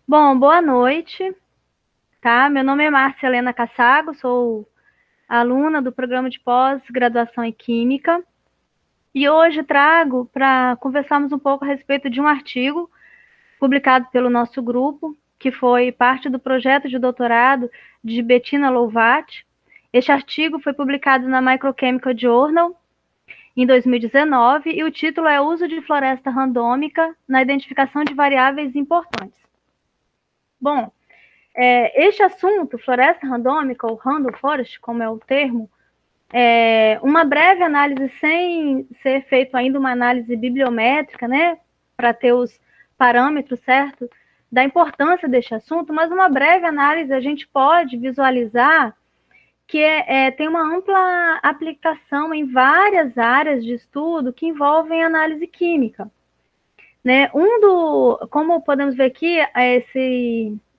Bom, boa noite, tá? Meu nome é Márcia Helena Cassago, sou aluna do programa de pós-graduação em Química e hoje trago para conversarmos um pouco a respeito de um artigo publicado pelo nosso grupo, que foi parte do projeto de doutorado de Bettina Louvati. Este artigo foi publicado na Microchemical Journal em 2019 e o título é Uso de floresta randômica na identificação de variáveis importantes. Bom, este assunto, floresta randômica, ou random forest, como é o termo, uma breve análise sem ser feito ainda uma análise bibliométrica, né, para ter os parâmetros certos da importância deste assunto, mas uma breve análise a gente pode visualizar que tem uma ampla aplicação em várias áreas de estudo que envolvem análise química. Né? Como podemos ver aqui,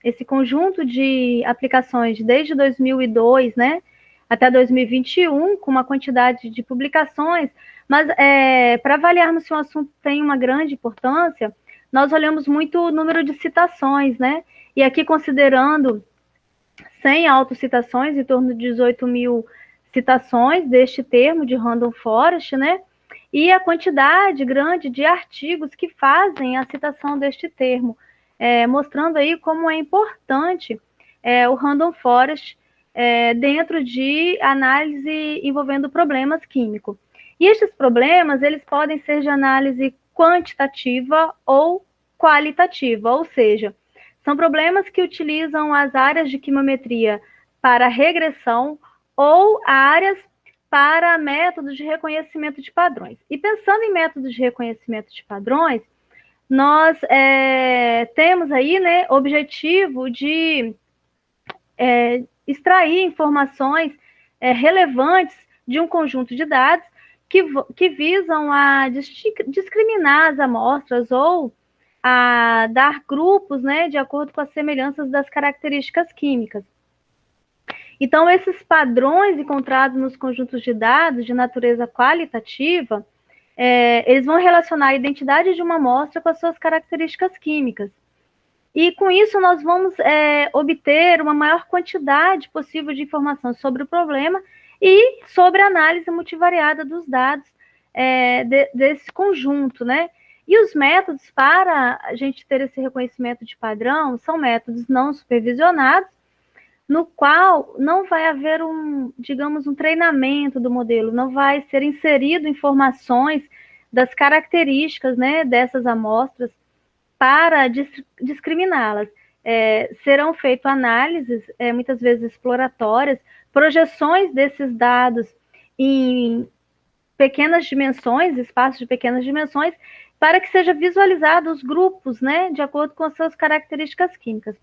esse conjunto de aplicações desde 2002, né, até 2021, com uma quantidade de publicações, mas para avaliarmos se um assunto tem uma grande importância, nós olhamos muito o número de citações, né? E aqui considerando 100 autocitações, em torno de 18 mil citações deste termo de random forest, né? E a quantidade grande de artigos que fazem a citação deste termo, mostrando aí como é importante o random forest dentro de análise envolvendo problemas químicos. E estes problemas, eles podem ser de análise quantitativa ou qualitativa, ou seja, são problemas que utilizam as áreas de quimiometria para regressão ou áreas para métodos de reconhecimento de padrões. E pensando em métodos de reconhecimento de padrões, nós temos aí, né, objetivo de extrair informações relevantes de um conjunto de dados que visam a discriminar as amostras ou a dar grupos, né, de acordo com as semelhanças das características químicas. Então, esses padrões encontrados nos conjuntos de dados de natureza qualitativa, eles vão relacionar a identidade de uma amostra com as suas características químicas. E com isso nós vamos obter uma maior quantidade possível de informação sobre o problema e sobre a análise multivariada dos dados desse conjunto, né? E os métodos para a gente ter esse reconhecimento de padrão são métodos não supervisionados, no qual não vai haver digamos, um treinamento do modelo, não vai ser inserido informações das características, né, dessas amostras para discriminá-las. Serão feitas análises, muitas vezes exploratórias, projeções desses dados em pequenas dimensões, espaços de pequenas dimensões, para que seja visualizado os grupos, né, de acordo com as suas características químicas.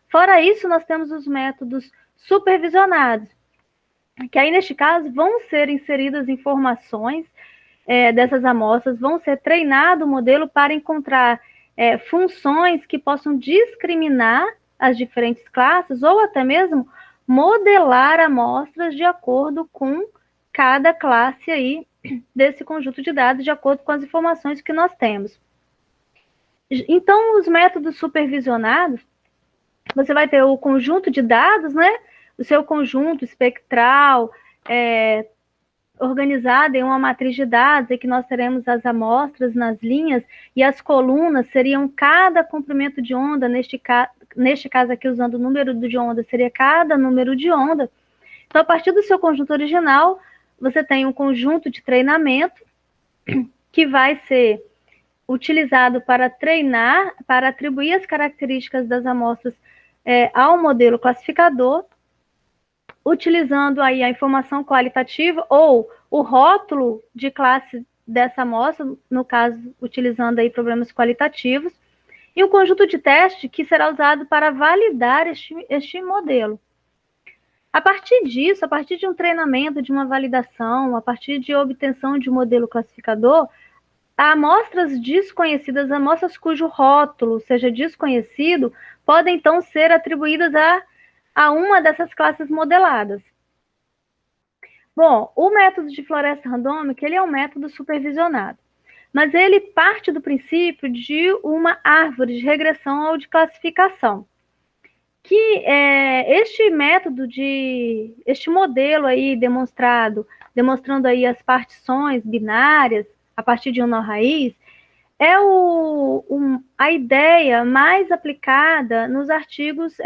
Fora isso, nós temos os métodos supervisionados, que aí, neste caso, vão ser inseridas informações dessas amostras, vão ser treinado o modelo para encontrar funções que possam discriminar as diferentes classes ou até mesmo modelar amostras de acordo com cada classe aí desse conjunto de dados, de acordo com as informações que nós temos. Então, os métodos supervisionados, você vai ter o conjunto de dados, né? O seu conjunto espectral, organizado em uma matriz de dados, em que nós teremos as amostras nas linhas e as colunas seriam cada comprimento de onda, neste caso aqui usando o número de onda, seria cada número de onda. Então, a partir do seu conjunto original, você tem um conjunto de treinamento que vai ser utilizado para treinar, para atribuir as características das amostras ao modelo classificador, utilizando aí a informação qualitativa ou o rótulo de classe dessa amostra, no caso, utilizando aí problemas qualitativos, e um conjunto de teste que será usado para validar este modelo. A partir disso, a partir de um treinamento, de uma validação, a partir de obtenção de um modelo classificador, amostras desconhecidas, amostras cujo rótulo seja desconhecido, podem então ser atribuídas a uma dessas classes modeladas. Bom, o método de floresta randômica, ele é um método supervisionado. mas ele parte do princípio de uma árvore de regressão ou de classificação. Que este modelo aí demonstrando aí as partições binárias a partir de um nó raiz, é a ideia mais aplicada nos artigos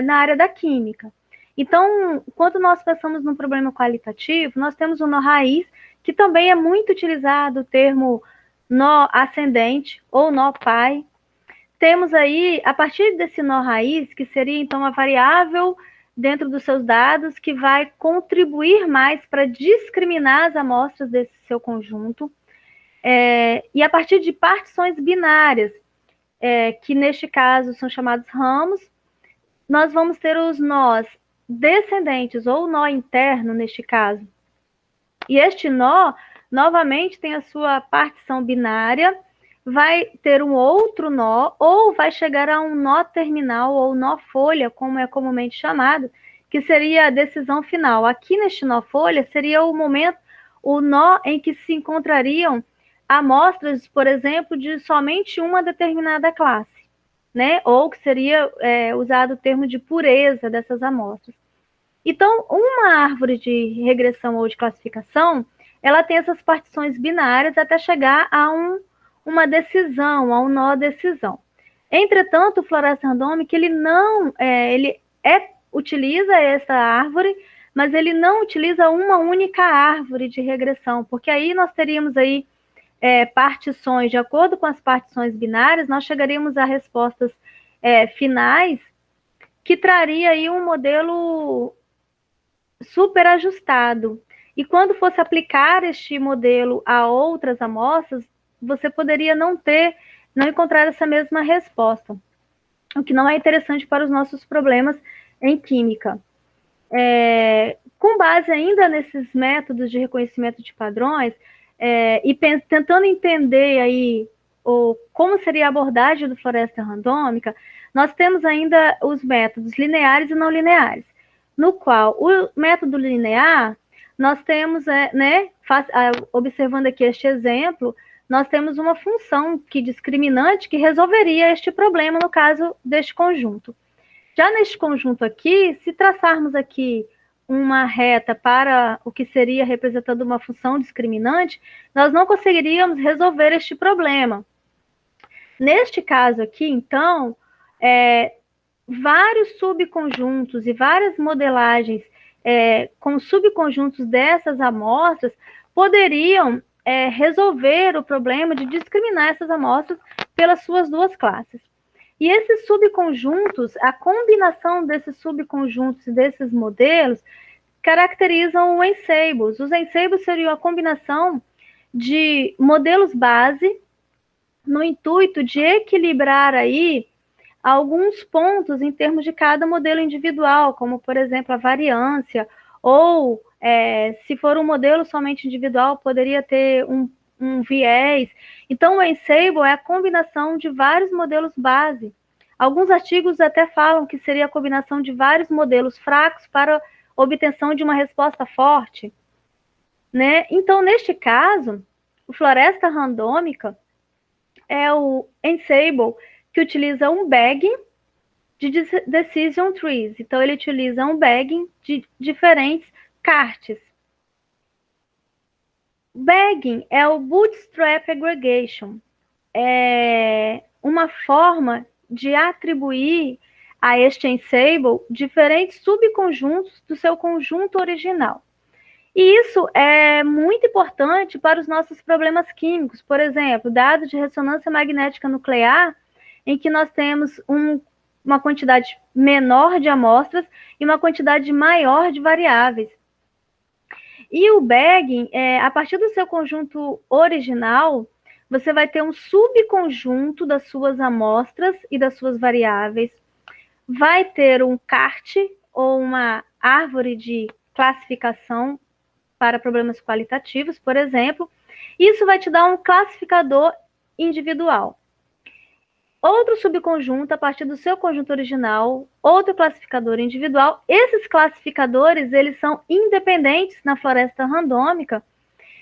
na área da química. Então, quando nós pensamos num problema qualitativo, nós temos o nó raiz, que também é muito utilizado o termo nó ascendente ou nó pai. Temos aí, a partir desse nó raiz, que seria então a variável dentro dos seus dados, que vai contribuir mais para discriminar as amostras desse seu conjunto. E a partir de partições binárias, que neste caso são chamados ramos, nós vamos ter os nós descendentes, ou nó interno neste caso. E este nó, novamente, tem a sua partição binária, vai ter um outro nó, ou vai chegar a um nó terminal, ou nó folha, como é comumente chamado, que seria a decisão final. Aqui neste nó folha seria o nó em que se encontrariam amostras, por exemplo, de somente uma determinada classe, né? Ou que seria usado o termo de pureza dessas amostras. Então, uma árvore de regressão ou de classificação, ela tem essas partições binárias até chegar a uma decisão, a um nó decisão. Entretanto, o floresta randômica, ele não, utiliza essa árvore, mas ele não utiliza uma única árvore de regressão, porque aí nós teríamos aí partições, de acordo com as partições binárias, nós chegaríamos a respostas finais que traria aí um modelo super ajustado. E quando fosse aplicar este modelo a outras amostras, você poderia não encontrar essa mesma resposta, o que não é interessante para os nossos problemas em química. Com base ainda nesses métodos de reconhecimento de padrões, e tentando entender aí como seria a abordagem do floresta randômica, nós temos ainda os métodos lineares e não lineares, no qual o método linear, nós temos, observando aqui este exemplo, nós temos uma função discriminante que resolveria este problema no caso deste conjunto. Já neste conjunto aqui, se traçarmos aqui uma reta para o que seria representando uma função discriminante, nós não conseguiríamos resolver este problema. Neste caso aqui, então, vários subconjuntos e várias modelagens com subconjuntos dessas amostras poderiam resolver o problema de discriminar essas amostras pelas suas duas classes. E esses subconjuntos, a combinação desses subconjuntos e desses modelos, caracterizam o ensembles. Os ensembles seriam a combinação de modelos base no intuito de equilibrar aí alguns pontos em termos de cada modelo individual, como, por exemplo, a variância, ou, se for um modelo somente individual, poderia ter um viés. Então, o ensemble é a combinação de vários modelos base. Alguns artigos até falam que seria a combinação de vários modelos fracos para obtenção de uma resposta forte, né? Então, neste caso, o floresta randômica é o ensemble que utiliza um bagging de decision trees. Então, ele utiliza um bagging de diferentes cartes. Bagging é o bootstrap aggregation. É uma forma de atribuir a este ensemble diferentes subconjuntos do seu conjunto original. E isso é muito importante para os nossos problemas químicos. Por exemplo, dados de ressonância magnética nuclear, em que nós temos uma quantidade menor de amostras e uma quantidade maior de variáveis. E o bagging, a partir do seu conjunto original, você vai ter um subconjunto das suas amostras e das suas variáveis, vai ter um CART, ou uma árvore de classificação para problemas qualitativos, por exemplo. Isso vai te dar um classificador individual. Outro subconjunto, a partir do seu conjunto original, outro classificador individual. Esses classificadores, eles são independentes na floresta randômica,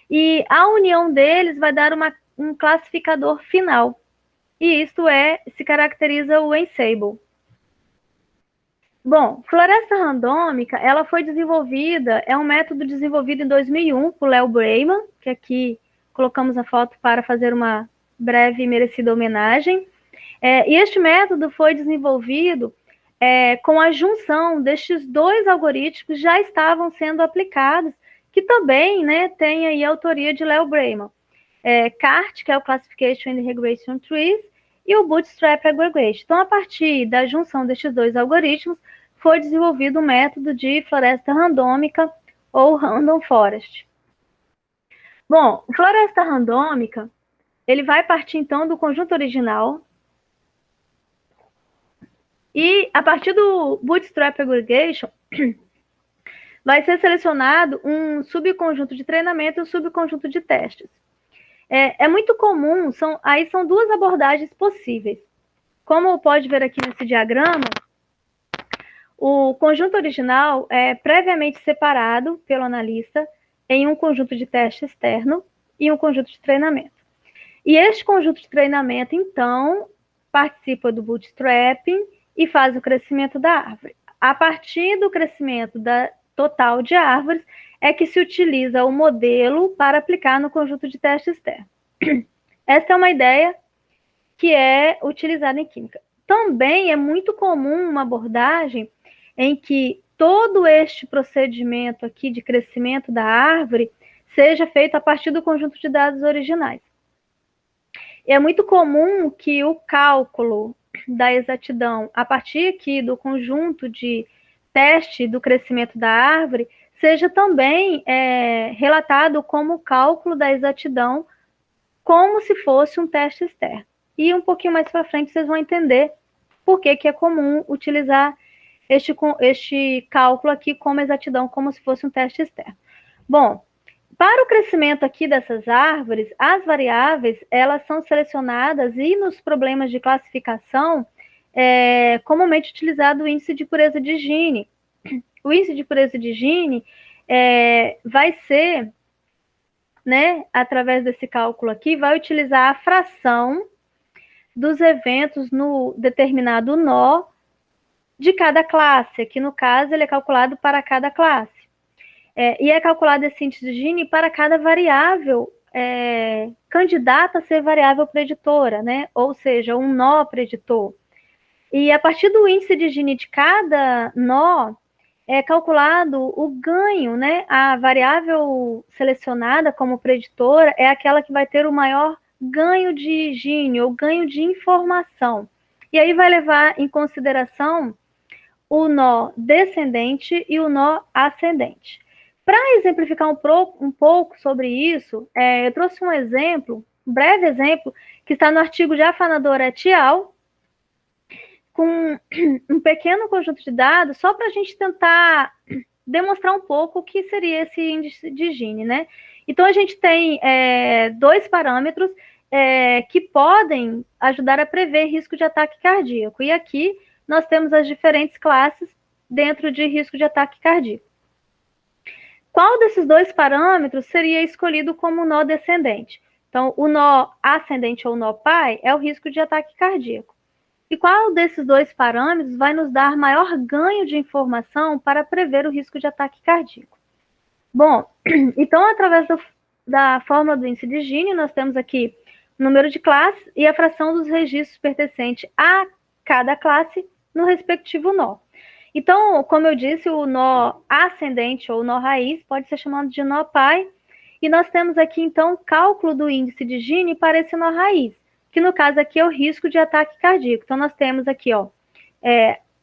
e a união deles vai dar um classificador final. E isso se caracteriza o Ensemble. Bom, floresta randômica, ela foi desenvolvida, é um método desenvolvido em 2001 por Léo Breiman, que aqui colocamos a foto para fazer uma breve e merecida homenagem. E este método foi desenvolvido com a junção destes dois algoritmos que já estavam sendo aplicados, que também, né, tem aí a autoria de Léo Breiman. CART, que é o Classification and Regression Trees, e o Bootstrap Aggregation. Então, a partir da junção destes dois algoritmos, foi desenvolvido o método de floresta randômica ou Random Forest. Bom, floresta randômica, ele vai partir, então, do conjunto original, e a partir do Bootstrap Aggregation, vai ser selecionado um subconjunto de treinamento e um subconjunto de testes. É muito comum, aí são duas abordagens possíveis. Como pode ver aqui nesse diagrama, o conjunto original é previamente separado pelo analista em um conjunto de teste externo e um conjunto de treinamento. E este conjunto de treinamento, então, participa do bootstrapping e faz o crescimento da árvore. A partir do crescimento total de árvores, é que se utiliza o modelo para aplicar no conjunto de teste externo. Essa é uma ideia que é utilizada em química. Também é muito comum uma abordagem em que todo este procedimento aqui de crescimento da árvore seja feito a partir do conjunto de dados originais. É muito comum que o cálculo da exatidão, a partir aqui do conjunto de teste do crescimento da árvore, seja também relatado como cálculo da exatidão, como se fosse um teste externo. E um pouquinho mais para frente vocês vão entender por que é comum utilizar este cálculo aqui como exatidão, como se fosse um teste externo. Bom, para o crescimento aqui dessas árvores, as variáveis, elas são selecionadas e nos problemas de classificação, comumente utilizado o índice de pureza de Gini. O índice de pureza de Gini vai ser, né, através desse cálculo aqui, vai utilizar a fração dos eventos no determinado nó de cada classe. Aqui, no caso, ele é calculado para cada classe. E é calculado esse índice de Gini para cada variável candidata a ser variável preditora, né? Ou seja, um nó preditor. E a partir do índice de Gini de cada nó, é calculado o ganho, né? A variável selecionada como preditora é aquela que vai ter o maior ganho de Gini, ou ganho de informação. E aí vai levar em consideração o nó descendente e o nó ascendente. Para exemplificar um pouco sobre isso, eu trouxe um exemplo, um breve exemplo, que está no artigo de Afanador et al., com um pequeno conjunto de dados, só para a gente tentar demonstrar um pouco o que seria esse índice de Gini, né? Então, a gente tem dois parâmetros que podem ajudar a prever risco de ataque cardíaco. E aqui nós temos as diferentes classes dentro de risco de ataque cardíaco. Qual desses dois parâmetros seria escolhido como nó descendente? Então, o nó ascendente ou nó pai é o risco de ataque cardíaco. E qual desses dois parâmetros vai nos dar maior ganho de informação para prever o risco de ataque cardíaco? Bom, então, através da fórmula do índice de Gini, nós temos aqui o número de classes e a fração dos registros pertencentes a cada classe no respectivo nó. Então, como eu disse, o nó ascendente ou nó raiz pode ser chamado de nó pai, e nós temos aqui, então, o cálculo do índice de Gini para esse nó raiz, que no caso aqui é o risco de ataque cardíaco. Então, nós temos aqui, ó,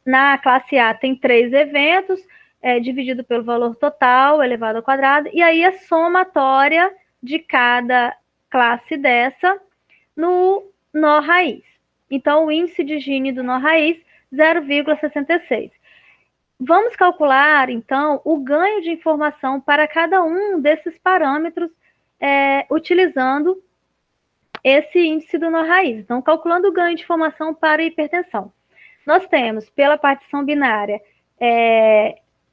na classe A tem 3 eventos, dividido pelo valor total elevado ao quadrado, e aí a somatória de cada classe dessa no nó raiz. Então, o índice de Gini do nó raiz, 0,66. Vamos calcular, então, o ganho de informação para cada um desses parâmetros utilizando esse índice do nó raiz. Então, calculando o ganho de informação para hipertensão. Nós temos, pela partição binária,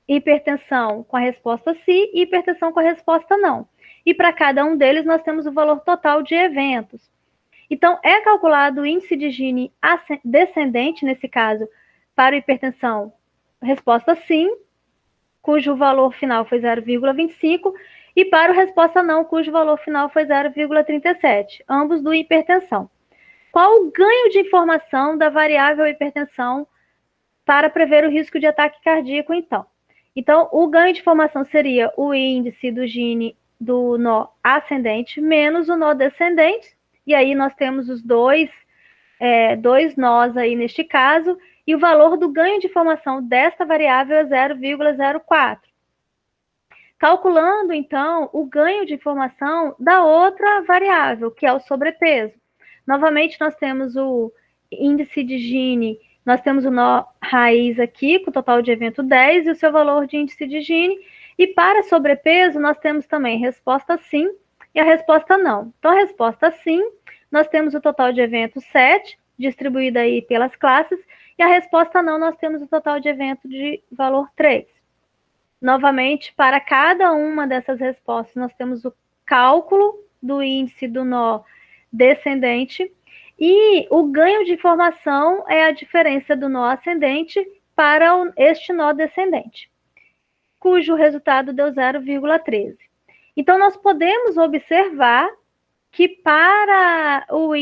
hipertensão com a resposta sim e hipertensão com a resposta não. e para cada um deles nós temos o valor total de eventos. Então, é calculado o índice de Gini descendente, nesse caso, para hipertensão, resposta sim, cujo valor final foi 0,25, e para o resposta não, cujo valor final foi 0,37, ambos do hipertensão. Qual o ganho de informação da variável hipertensão para prever o risco de ataque cardíaco, então? Então, o ganho de informação seria o índice do Gini do nó ascendente menos o nó descendente, e aí nós temos os dois nós aí neste caso, e o valor do ganho de informação desta variável é 0,04. Calculando, então, o ganho de informação da outra variável, que é o sobrepeso. Novamente, nós temos o índice de Gini, nós temos o nó raiz aqui, com o total de evento 10, e o seu valor de índice de Gini. E para sobrepeso, nós temos também resposta sim e a resposta não. Então, a resposta sim, nós temos o total de evento 7, distribuído aí pelas classes, e a resposta não, nós temos o total de evento de valor 3. Novamente, para cada uma dessas respostas, nós temos o cálculo do índice do nó descendente e o ganho de informação é a diferença do nó ascendente para este nó descendente, cujo resultado deu 0,13. Então, nós podemos observar que para o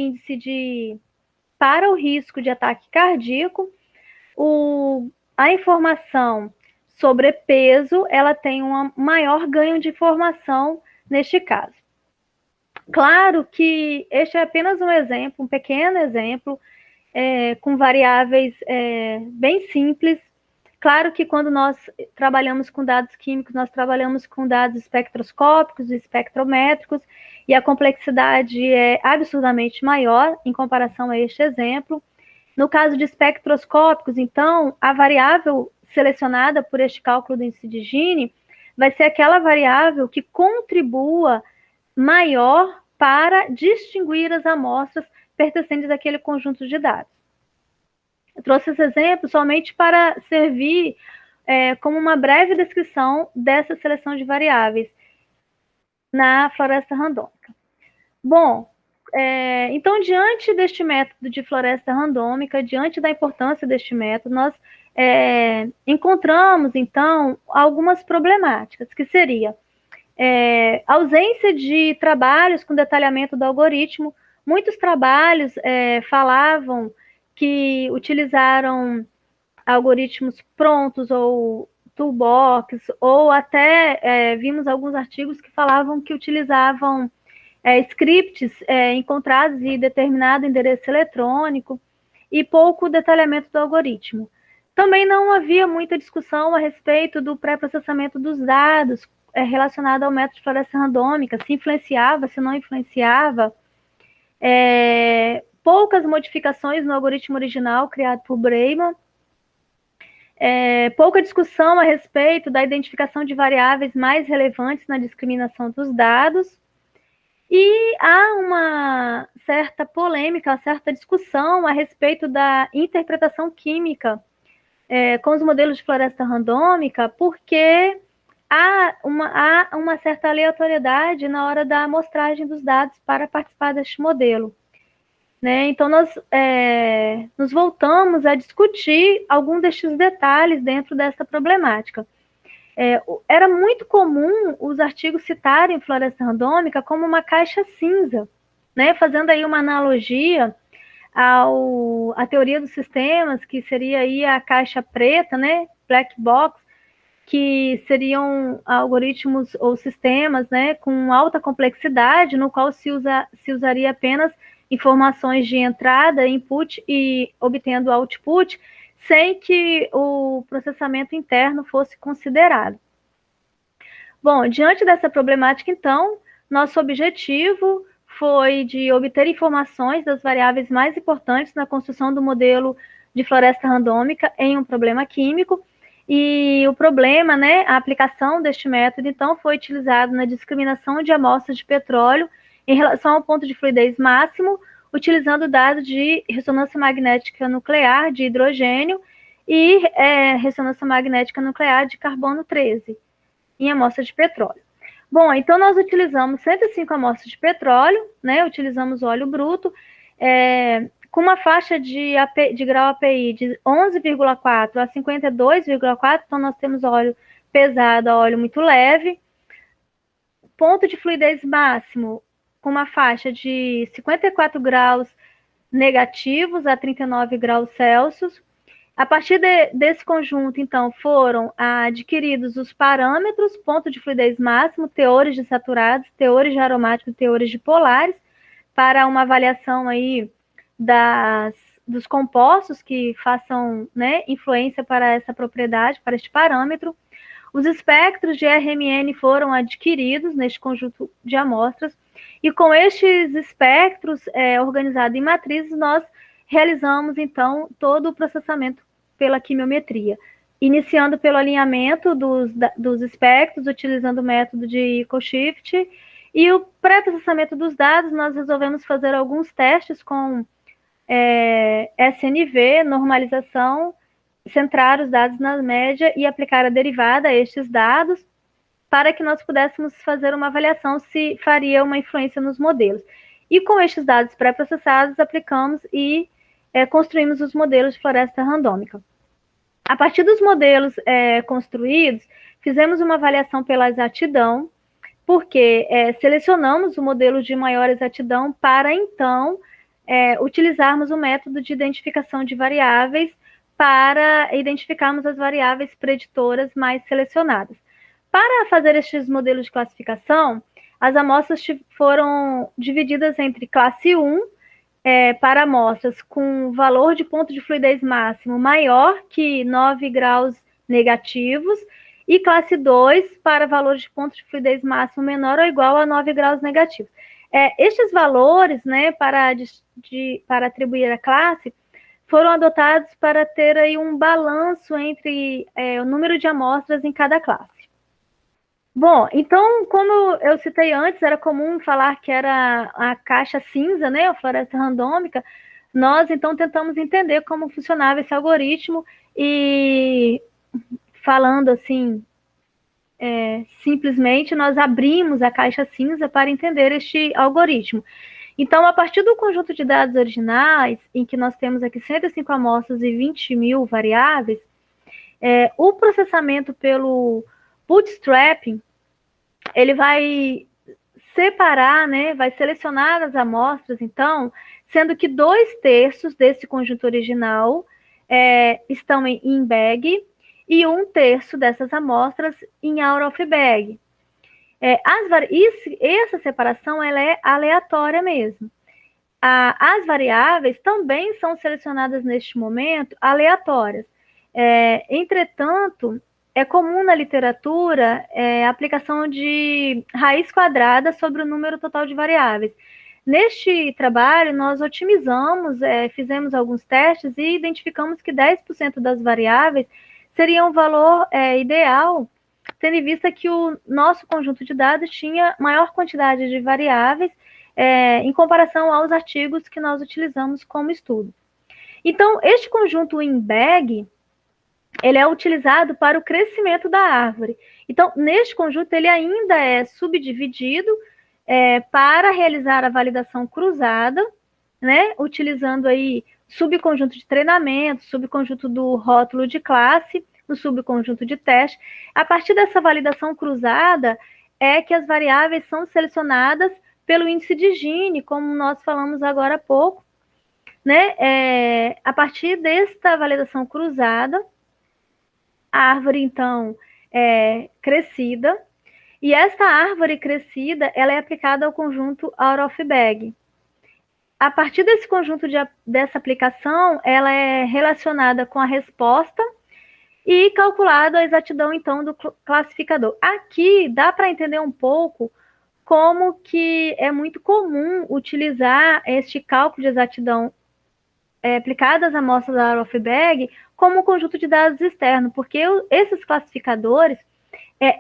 risco de ataque cardíaco, a informação sobre peso, ela tem um maior ganho de informação neste caso. Claro que este é apenas um exemplo, um pequeno exemplo, com variáveis bem simples. Claro que quando nós trabalhamos com dados químicos, nós trabalhamos com dados espectroscópicos e espectrométricos, e a complexidade é absurdamente maior em comparação a este exemplo. No caso de espectroscópicos, então, a variável selecionada por este cálculo do índice de Gini vai ser aquela variável que contribua maior para distinguir as amostras pertencentes àquele conjunto de dados. Eu trouxe esse exemplo somente para servir como uma breve descrição dessa seleção de variáveis na floresta randômica. Bom, então, diante deste método de floresta randômica, diante da importância deste método, nós encontramos, então, algumas problemáticas, que seria ausência de trabalhos com detalhamento do algoritmo. Muitos trabalhos falavam que utilizaram algoritmos prontos ou toolbox, ou até vimos alguns artigos que falavam que utilizavam scripts encontrados em determinado endereço eletrônico e pouco detalhamento do algoritmo. Também não havia muita discussão a respeito do pré-processamento dos dados relacionado ao método de floresta randômica, se influenciava, se não influenciava. Poucas modificações no algoritmo original criado por Breiman. Pouca discussão a respeito da identificação de variáveis mais relevantes na discriminação dos dados. E há uma certa polêmica, uma certa discussão a respeito da interpretação química com os modelos de floresta randômica, porque há uma certa aleatoriedade na hora da amostragem dos dados para participar deste modelo. Né? Então, nós nos voltamos a discutir algum destes detalhes dentro dessa problemática. Era muito comum os artigos citarem floresta randômica como uma caixa cinza, né? Fazendo aí uma analogia à teoria dos sistemas, que seria aí a caixa preta, né? Black box, que seriam algoritmos ou sistemas, né? Com alta complexidade, no qual se usaria apenas informações de entrada, input e obtendo output, sem que o processamento interno fosse considerado. Bom, diante dessa problemática, então, nosso objetivo foi de obter informações das variáveis mais importantes na construção do modelo de floresta randômica em um problema químico, e o problema, né, a aplicação deste método, então, foi utilizado na discriminação de amostras de petróleo em relação ao ponto de fluidez máximo, utilizando dados de ressonância magnética nuclear de hidrogênio e ressonância magnética nuclear de carbono 13 em amostra de petróleo. Bom, então nós utilizamos 105 amostras de petróleo, né? Utilizamos óleo bruto, com uma faixa de grau API de 11,4 a 52,4, então nós temos óleo pesado a óleo muito leve. Ponto de fluidez máximo, com uma faixa de 54 graus negativos a 39 graus Celsius. A partir desse conjunto, então, foram adquiridos os parâmetros, ponto de fluidez máximo, teores de saturados, teores de aromáticos, teores de polares, para uma avaliação aí dos compostos que façam, né, influência para essa propriedade, para este parâmetro. Os espectros de RMN foram adquiridos neste conjunto de amostras, e com estes espectros organizados em matrizes, nós realizamos, então, todo o processamento pela quimiometria, iniciando pelo alinhamento dos espectros, utilizando o método de EcoShift, e o pré-processamento dos dados, nós resolvemos fazer alguns testes com SNV, normalização, centrar os dados na média e aplicar a derivada a estes dados, para que nós pudéssemos fazer uma avaliação se faria uma influência nos modelos. E com estes dados pré-processados, aplicamos e construímos os modelos de floresta randômica. A partir dos modelos construídos, fizemos uma avaliação pela exatidão, porque selecionamos o modelo de maior exatidão para, então, utilizarmos o método de identificação de variáveis para identificarmos as variáveis preditoras mais selecionadas. Para fazer estes modelos de classificação, as amostras foram divididas entre classe 1, para amostras com valor de ponto de fluidez máximo maior que 9 graus negativos, e classe 2 para valor de ponto de fluidez máximo menor ou igual a 9 graus negativos. Estes valores, né, para atribuir a classe, foram adotados para ter aí um balanço entre o número de amostras em cada classe. Bom, então, como eu citei antes, era comum falar que era a caixa cinza, né, a floresta randômica. Nós, então, tentamos entender como funcionava esse algoritmo e, falando assim, simplesmente, nós abrimos a caixa cinza para entender este algoritmo. Então, a partir do conjunto de dados originais, em que nós temos aqui 105 amostras e 20 mil variáveis, o processamento pelo bootstrapping, ele vai separar, né, vai selecionar as amostras, então, sendo que 2/3 desse conjunto original estão em in-bag e 1/3 dessas amostras em out-of-bag. Essa separação ela é aleatória mesmo. As variáveis também são selecionadas neste momento aleatórias. Entretanto, é comum na literatura a aplicação de raiz quadrada sobre o número total de variáveis. Neste trabalho, nós otimizamos, fizemos alguns testes e identificamos que 10% das variáveis seria um valor ideal, tendo em vista que o nosso conjunto de dados tinha maior quantidade de variáveis em comparação aos artigos que nós utilizamos como estudo. Então, este conjunto in-bag, ele é utilizado para o crescimento da árvore. Então, neste conjunto, ele ainda é subdividido para realizar a validação cruzada, né, utilizando aí subconjunto de treinamento, subconjunto do rótulo de classe, no subconjunto de teste. A partir dessa validação cruzada é que as variáveis são selecionadas pelo índice de Gini, como nós falamos agora há pouco, né? A partir desta validação cruzada, a árvore, então, é crescida, e esta árvore crescida, ela é aplicada ao conjunto out-of-bag. A partir desse conjunto dessa aplicação, ela é relacionada com a resposta e calculado a exatidão, então, do classificador. Aqui dá para entender um pouco como que é muito comum utilizar este cálculo de exatidão aplicado às amostras da out-of-bag como um conjunto de dados externo, porque esses classificadores,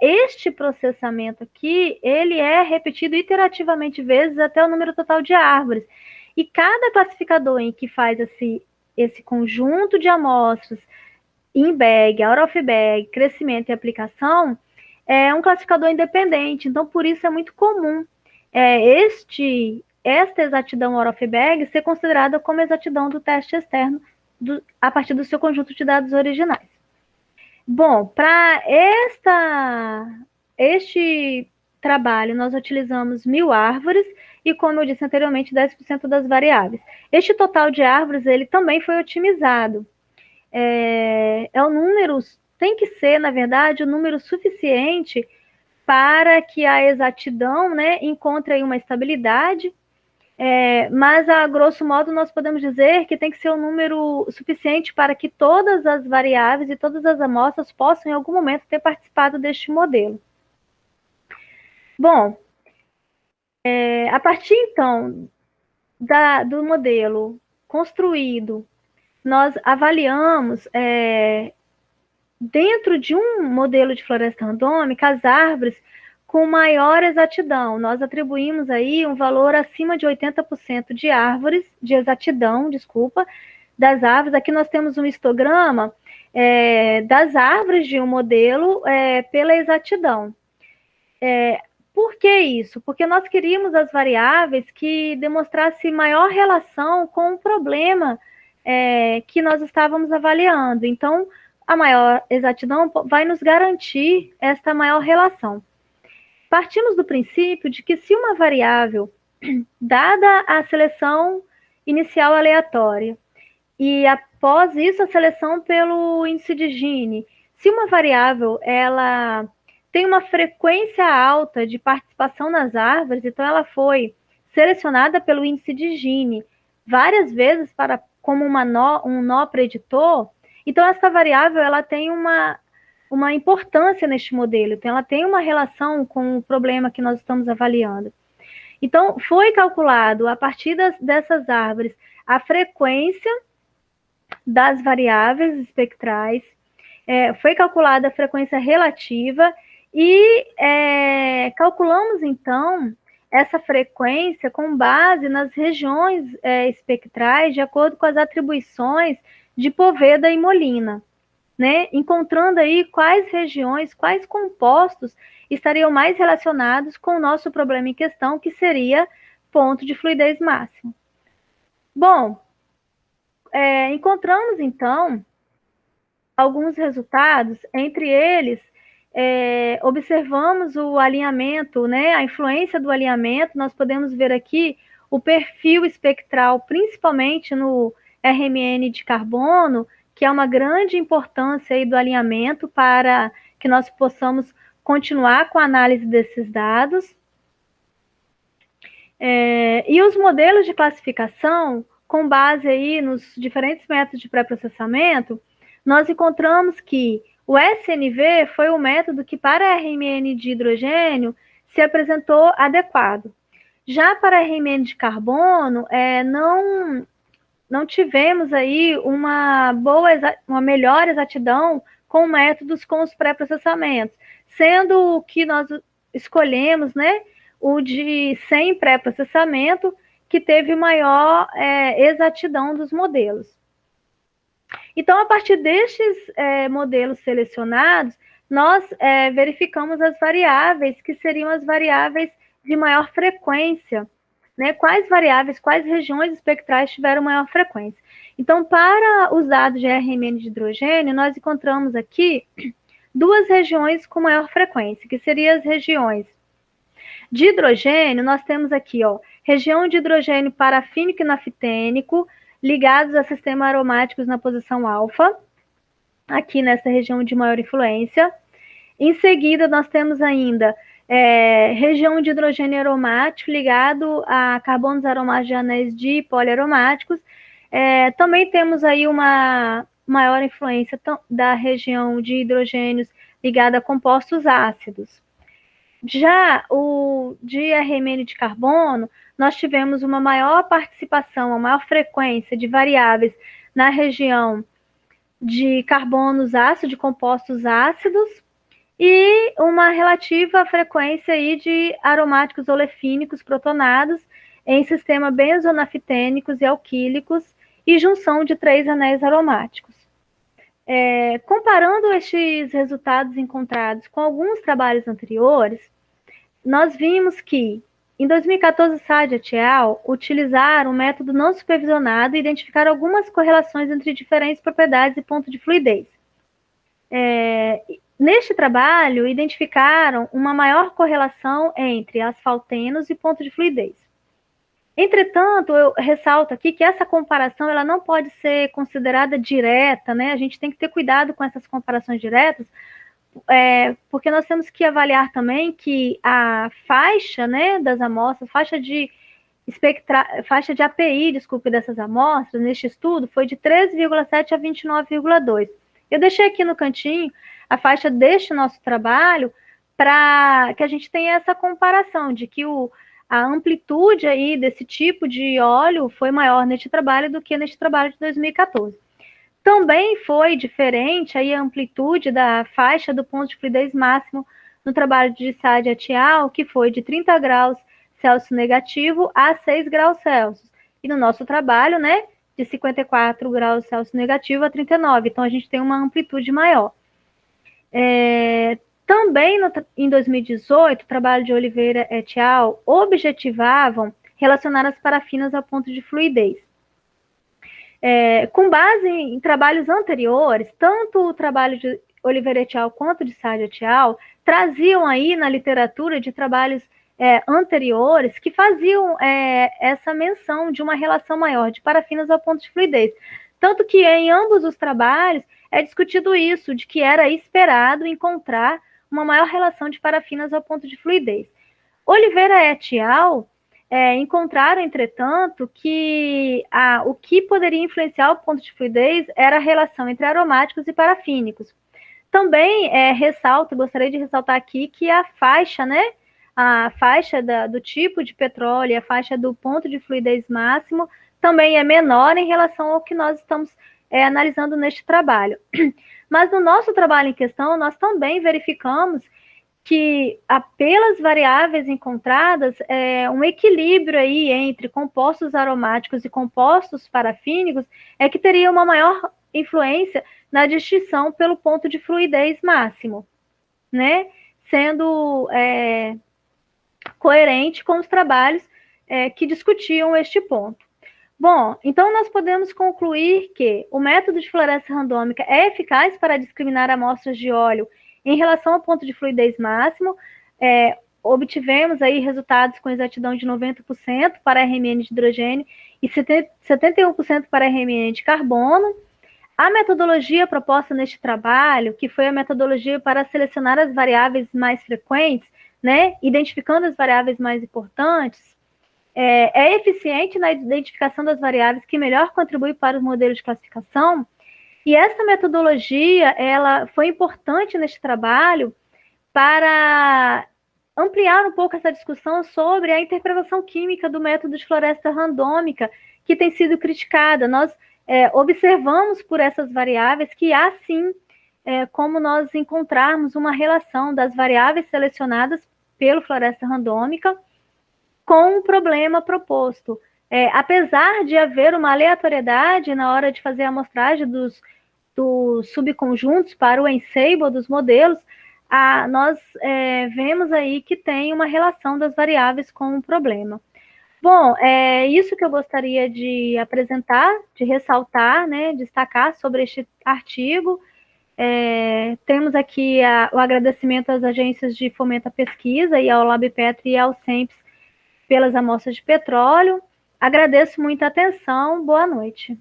este processamento aqui, ele é repetido iterativamente vezes até o número total de árvores. E cada classificador em que faz esse conjunto de amostras in-bag, out-of-bag, crescimento e aplicação, é um classificador independente, então por isso é muito comum esta exatidão out-of-bag ser considerada como exatidão do teste externo a partir do seu conjunto de dados originais. Bom, para este trabalho, nós utilizamos 1.000 árvores e, como eu disse anteriormente, 10% das variáveis. Este total de árvores, ele também foi otimizado. O número, tem que ser, na verdade, o número suficiente para que a exatidão, né, encontre aí uma estabilidade, mas, a grosso modo, nós podemos dizer que tem que ser um número suficiente para que todas as variáveis e todas as amostras possam, em algum momento, ter participado deste modelo. Bom, a partir, então, do modelo construído, nós avaliamos, dentro de um modelo de floresta randômica, as árvores com maior exatidão. Nós atribuímos aí um valor acima de 80% de árvores, de exatidão, desculpa, das árvores. Aqui nós temos um histograma das árvores de um modelo pela exatidão. Por que isso? Porque nós queríamos as variáveis que demonstrassem maior relação com o problema que nós estávamos avaliando. Então, a maior exatidão vai nos garantir esta maior relação. Partimos do princípio de que se uma variável, dada a seleção inicial aleatória, e após isso a seleção pelo índice de Gini, se uma variável ela tem uma frequência alta de participação nas árvores, então ela foi selecionada pelo índice de Gini várias vezes como um nó preditor, então essa variável ela tem uma importância neste modelo, então ela tem uma relação com o problema que nós estamos avaliando. Então, foi calculado, a partir dessas árvores, a frequência das variáveis espectrais, foi calculada a frequência relativa e calculamos, então, essa frequência com base nas regiões espectrais, de acordo com as atribuições de Poveda e Molina, né? Encontrando aí quais regiões, quais compostos estariam mais relacionados com o nosso problema em questão, que seria ponto de fluidez máximo. Bom, encontramos, então, alguns resultados, entre eles, observamos o alinhamento, né, a influência do alinhamento, nós podemos ver aqui o perfil espectral, principalmente no RMN de carbono, que é uma grande importância aí do alinhamento para que nós possamos continuar com a análise desses dados. E os modelos de classificação, com base aí nos diferentes métodos de pré-processamento, nós encontramos que o SNV foi o método que, para RMN de hidrogênio, se apresentou adequado. Já para RMN de carbono, não tivemos aí uma melhor exatidão com métodos com os pré-processamentos, sendo que nós escolhemos, né, o de sem pré-processamento, que teve maior exatidão dos modelos. Então, a partir destes modelos selecionados, nós verificamos as variáveis, que seriam as variáveis de maior frequência, né? Quais variáveis, quais regiões espectrais tiveram maior frequência. Então, para os dados de RMN de hidrogênio, nós encontramos aqui duas regiões com maior frequência, que seriam as regiões de hidrogênio. Nós temos aqui, região de hidrogênio parafínico e naftênico, ligados a sistemas aromáticos na posição alfa, aqui nessa região de maior influência. Em seguida, nós temos ainda região de hidrogênio aromático ligado a carbonos aromáticos de anéis de poliaromáticos. Também temos aí uma maior influência da região de hidrogênios ligada a compostos ácidos. Já o de RMN de carbono, nós tivemos uma maior participação, uma maior frequência de variáveis na região de carbonos ácidos, de compostos ácidos, e uma relativa frequência aí de aromáticos olefínicos protonados em sistema benzonaftênicos e alquílicos e junção de 3 anéis aromáticos. Comparando estes resultados encontrados com alguns trabalhos anteriores, nós vimos que, em 2014, Sadia et al. Utilizaram um método não supervisionado e identificaram algumas correlações entre diferentes propriedades e ponto de fluidez. Neste trabalho, identificaram uma maior correlação entre asfaltenos e ponto de fluidez. Entretanto, eu ressalto aqui que essa comparação ela não pode ser considerada direta, né? A gente tem que ter cuidado com essas comparações diretas, porque nós temos que avaliar também que a faixa, né, das amostras, faixa de API, desculpe, dessas amostras, neste estudo, foi de 13,7 a 29,2. Eu deixei aqui no cantinho a faixa deste nosso trabalho para que a gente tenha essa comparação de que a amplitude aí desse tipo de óleo foi maior neste trabalho do que neste trabalho de 2014. Também foi diferente aí a amplitude da faixa do ponto de fluidez máximo no trabalho de Sadia et al., que foi de 30 graus Celsius negativo a 6 graus Celsius. E no nosso trabalho, né, de 54 graus Celsius negativo a 39. Então, a gente tem uma amplitude maior. Também em 2018, o trabalho de Oliveira et al. Objetivavam relacionar as parafinas ao ponto de fluidez. Com base em trabalhos anteriores, tanto o trabalho de Oliveira et al. Quanto de Sadia et al. Traziam aí na literatura de trabalhos anteriores que faziam essa menção de uma relação maior de parafinas ao ponto de fluidez. Tanto que em ambos os trabalhos é discutido isso, de que era esperado encontrar uma maior relação de parafinas ao ponto de fluidez. Oliveira et al. Encontraram, entretanto, que o que poderia influenciar o ponto de fluidez era a relação entre aromáticos e parafínicos. Também gostaria de ressaltar aqui que a faixa, né, a faixa do tipo de petróleo e a faixa do ponto de fluidez máximo também é menor em relação ao que nós estamos analisando neste trabalho. Mas no nosso trabalho em questão, nós também verificamos que, pelas variáveis encontradas, um equilíbrio aí entre compostos aromáticos e compostos parafínicos que teria uma maior influência na distinção pelo ponto de fluidez máximo, né? Sendo coerente com os trabalhos que discutiam este ponto. Bom, então nós podemos concluir que o método de floresta randômica é eficaz para discriminar amostras de óleo em relação ao ponto de fluidez máximo. Obtivemos aí resultados com exatidão de 90% para RMN de hidrogênio e 71% para RMN de carbono. A metodologia proposta neste trabalho, que foi a metodologia para selecionar as variáveis mais frequentes, né, identificando as variáveis mais importantes, é eficiente na identificação das variáveis que melhor contribuem para os modelos de classificação. E essa metodologia, ela foi importante neste trabalho para ampliar um pouco essa discussão sobre a interpretação química do método de floresta randômica, que tem sido criticada. Nós observamos por essas variáveis que há, sim, como nós encontrarmos uma relação das variáveis selecionadas pelo floresta randômica com o problema proposto. Apesar de haver uma aleatoriedade na hora de fazer a amostragem dos subconjuntos para o ensemble dos modelos, nós vemos aí que tem uma relação das variáveis com o problema. Bom, é isso que eu gostaria de apresentar, de ressaltar, né, destacar sobre este artigo. Temos aqui o agradecimento às agências de fomento à pesquisa e ao LabPetri e ao SEMPS pelas amostras de petróleo. Agradeço muito a atenção. Boa noite.